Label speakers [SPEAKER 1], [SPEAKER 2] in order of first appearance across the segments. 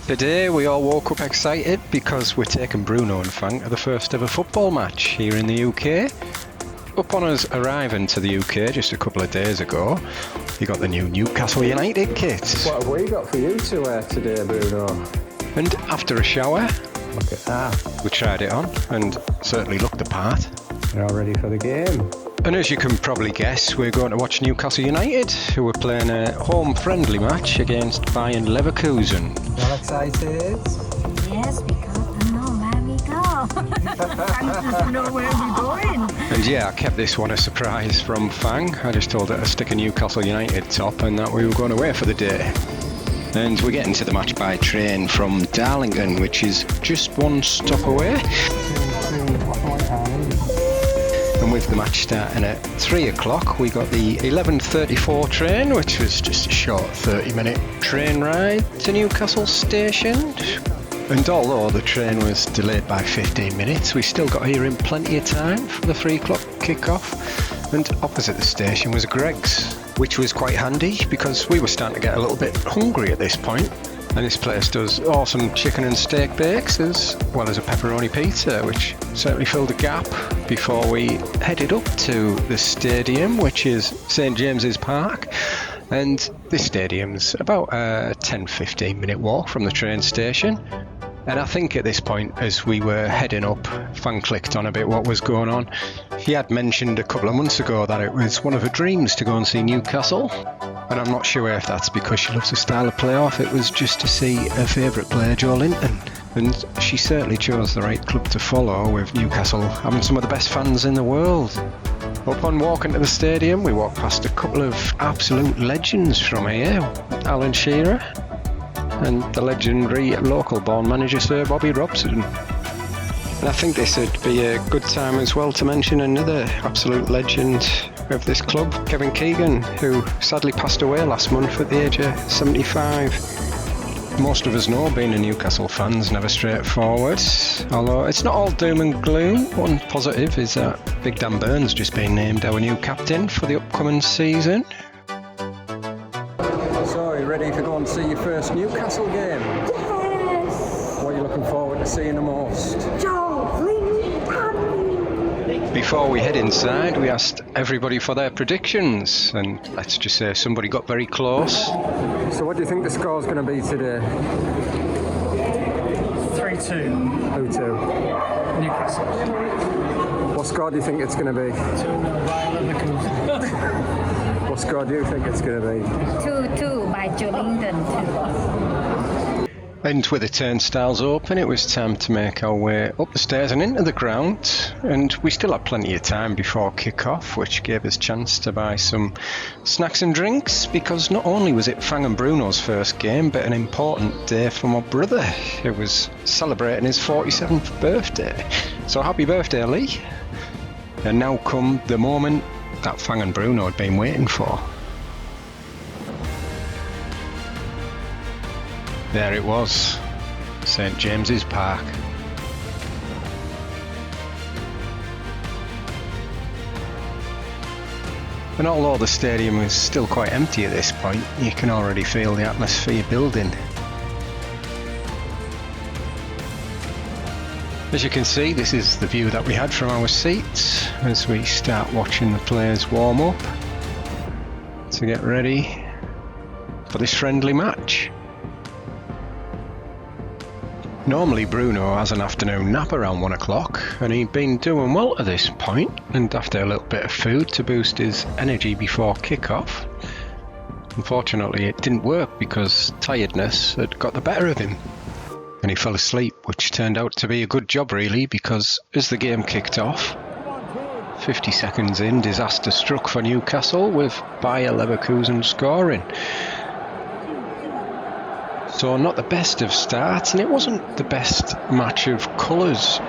[SPEAKER 1] Today we all woke up excited because we're taking Bruno and Fang to the first ever football match here in the UK. Upon us arriving to the UK just a couple of days ago, you got the new Newcastle United kit.
[SPEAKER 2] What have we got for you to wear today, Bruno?
[SPEAKER 1] And after a shower,
[SPEAKER 2] Look at that.
[SPEAKER 1] we tried it on and certainly looked the part.
[SPEAKER 2] You're all ready for the game.
[SPEAKER 1] And as you can probably guess, we're going to watch Newcastle United, who are playing a home-friendly match against Bayer Leverkusen.
[SPEAKER 2] All excited?
[SPEAKER 3] Yes, because I know where we go. I just know where we're going.
[SPEAKER 1] And yeah, I kept this one a surprise from Fang. I just told her to stick a Newcastle United top and that we were going away for the day. And we're getting to the match by train from Darlington, which is just one stop away. And with the match starting at 3 o'clock, we got the 11:34 train, which was just a short 30-minute train ride to Newcastle Station. And although the train was delayed by 15 minutes, we still got here in plenty of time for the 3 o'clock kick-off. And opposite the station was Greg's, which was quite handy because we were starting to get a little bit hungry at this point. And this place does awesome chicken and steak bakes as well as a pepperoni pizza, which certainly filled a gap before we headed up to the stadium, which is St James's Park. And this stadium's about a 10-15 minute walk from the train station. And I think at this point, as we were heading up, Fang clicked on a bit what was going on. She had mentioned a couple of months ago that it was one of her dreams to go and see Newcastle. And I'm not sure if that's because she loves the style of play or if it was just to see her favourite player, Joe Linton. And she certainly chose the right club to follow, with Newcastle having some of the best fans in the world. Upon walking to the stadium, we walked past a couple of absolute legends from here, Alan Shearer and the legendary local-born manager Sir Bobby Robson. And I think this would be a good time as well to mention another absolute legend of this club, 𝐕𝐈𝐃𝐄𝐎, Keegan, who sadly passed away last month at the age of 75. Most of us know being a Newcastle fan's never straightforward, although it's not all doom and gloom. One positive is that Big Dan Burns just been named our new captain for the upcoming season. So, are you ready to go and see your first Newcastle game?
[SPEAKER 3] Yes.
[SPEAKER 1] What are you looking forward to seeing the most?
[SPEAKER 3] Joe Linton.
[SPEAKER 1] Before we head inside, we asked everybody for their predictions, and let's just say somebody got very close. So what do you think the score's going to be today?
[SPEAKER 4] 3-2.
[SPEAKER 1] Who to?
[SPEAKER 4] Newcastle.
[SPEAKER 1] What score do you think it's going to be?
[SPEAKER 4] 2-0 Bayer Leverkusen.
[SPEAKER 1] What score do you think it's going to be?
[SPEAKER 3] 2-2 by Joe Linton.
[SPEAKER 1] And with the turnstiles open, it was time to make our way up the stairs and into the ground. And we still had plenty of time before kick-off, which gave us a chance to buy some snacks and drinks, because not only was it Fang and Bruno's first game, but an important day for my brother, who was celebrating his 47th birthday. So happy birthday, Lee. And now come the moment that Fang and Bruno had been waiting for. There it was, St James's Park. And although the stadium is still quite empty at this point, you can already feel the atmosphere building. As you can see, this is the view that we had from our seats as we start watching the players warm up to get ready for this friendly match. Normally Bruno has an afternoon nap around 1 o'clock, and he'd been doing well to this point, and after a little bit of food to boost his energy before kick-off. Unfortunately it didn't work because tiredness had got the better of him, and he fell asleep, which turned out to be a good job really, because as the game kicked off, 50 seconds in, disaster struck for Newcastle with Bayer Leverkusen scoring. So not the best of starts, and it wasn't the best match of colours.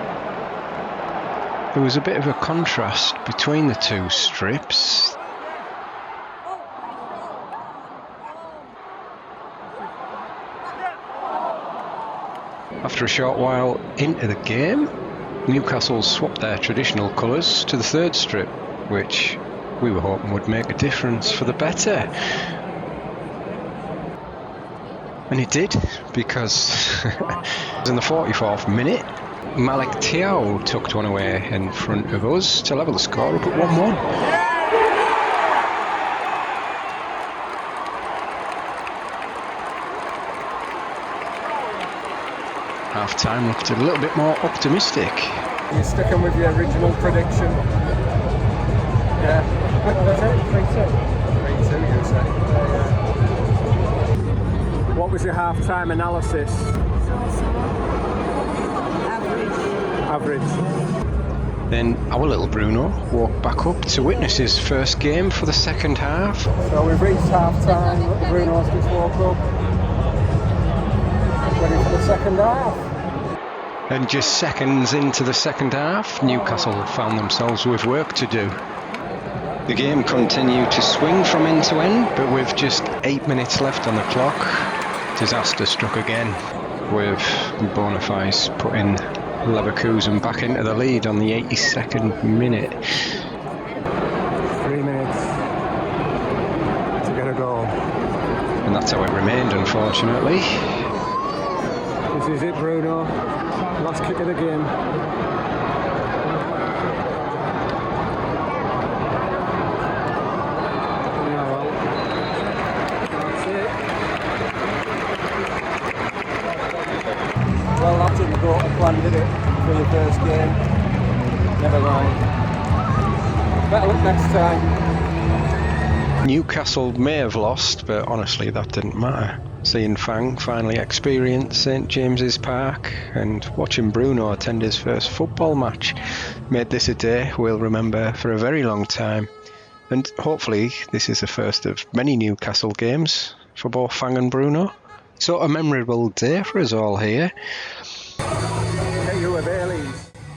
[SPEAKER 1] There was a bit of a contrast between the two strips. After a short while into the game, Newcastle swapped their traditional colours to the third strip, which we were hoping would make a difference for the better. And it did, because in the 44th minute, 𝐕𝐈𝐃𝐄𝐎 tucked one away in front of us to level the score up at 1-1. Half time looked a little bit more optimistic.
[SPEAKER 2] You're sticking with your original prediction. Yeah. 3-2, you say. What was your half-time analysis? Average.
[SPEAKER 1] Then our little Bruno walked back up to witness his first game for the second half.
[SPEAKER 2] So we've reached half-time. Bruno's just woke up. Ready for the second half.
[SPEAKER 1] And just seconds into the second half, Newcastle found themselves with work to do. The game continued to swing from end to end, but with just 8 minutes left on the clock, disaster struck again, with 𝐕𝐈𝐃𝐄𝐎 putting Leverkusen back into the lead on the 82nd minute.
[SPEAKER 2] 3 minutes to get a goal.
[SPEAKER 1] And that's how it remained, unfortunately.
[SPEAKER 2] This is it, Bruno. Last kick of the game. Well, that didn't go to plan, did it, for your first game? Never mind. Better luck next time.
[SPEAKER 1] Newcastle may have lost, but honestly that didn't matter. Seeing Fang finally experience St James's Park and watching Bruno attend his first football match made this a day we'll remember for a very long time. And hopefully this is the first of many Newcastle games for both Fang and Bruno. So a memorable day for us all here.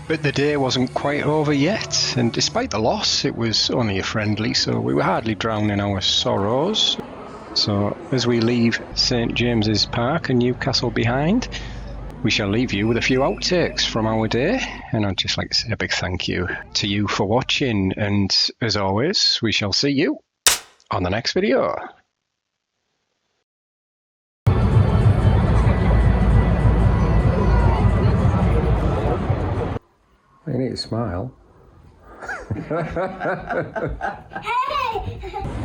[SPEAKER 1] But the day wasn't quite over yet, and despite the loss, it was only a friendly, so we were hardly drowning our sorrows. So as we leave St James's Park and Newcastle behind, we shall leave you with a few outtakes from our day, and I'd just like to say a big thank you to you for watching, and as always, we shall see you on the next video.
[SPEAKER 2] You need to smile.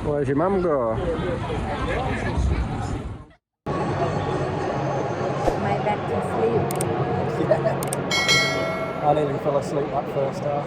[SPEAKER 2] Where's your mum go?
[SPEAKER 3] My back to sleep.
[SPEAKER 2] I nearly fell asleep that first half.